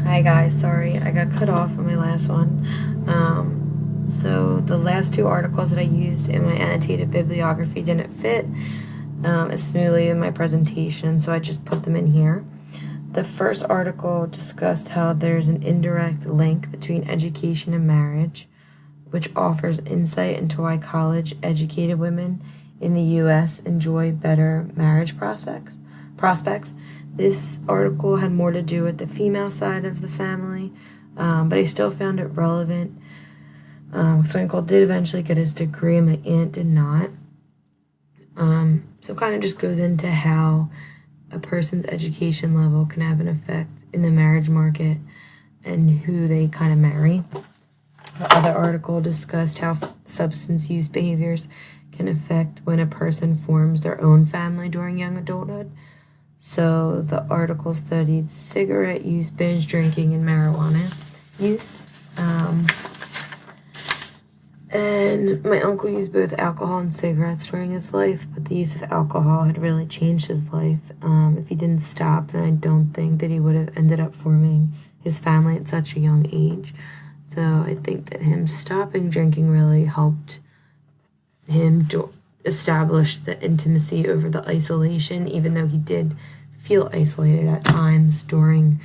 Hi guys, sorry I got cut off on my last one. So the last two articles that I used in my annotated bibliography didn't fit as smoothly in my presentation, so I just put them in here. The first article discussed how there's an indirect link between education and marriage, which offers insight into why college-educated women in the U.S. enjoy better marriage prospects. This article had more to do with the female side of the family, but I still found it relevant. So my uncle did eventually get his degree, and my aunt did not. So it kind of just goes into how a person's education level can have an effect in the marriage market and who they kind of marry. The other article discussed how substance use behaviors can affect when a person forms their own family during young adulthood. So the article studied cigarette use, binge drinking, and marijuana use. And my uncle used both alcohol and cigarettes during his life, but the use of alcohol had really changed his life. If he didn't stop, then I don't think that he would have ended up forming his family at such a young age. So I think that him stopping drinking really helped him establish the intimacy over the isolation, even though he did feel isolated at times during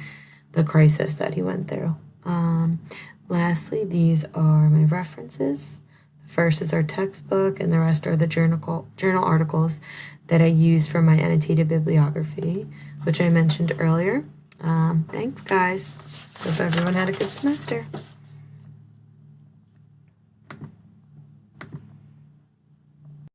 the crisis that he went through. Lastly, these are my references. The first is our textbook, and the rest are the journal articles that I use for my annotated bibliography, which I mentioned earlier. Thanks, guys. Hope everyone had a good semester.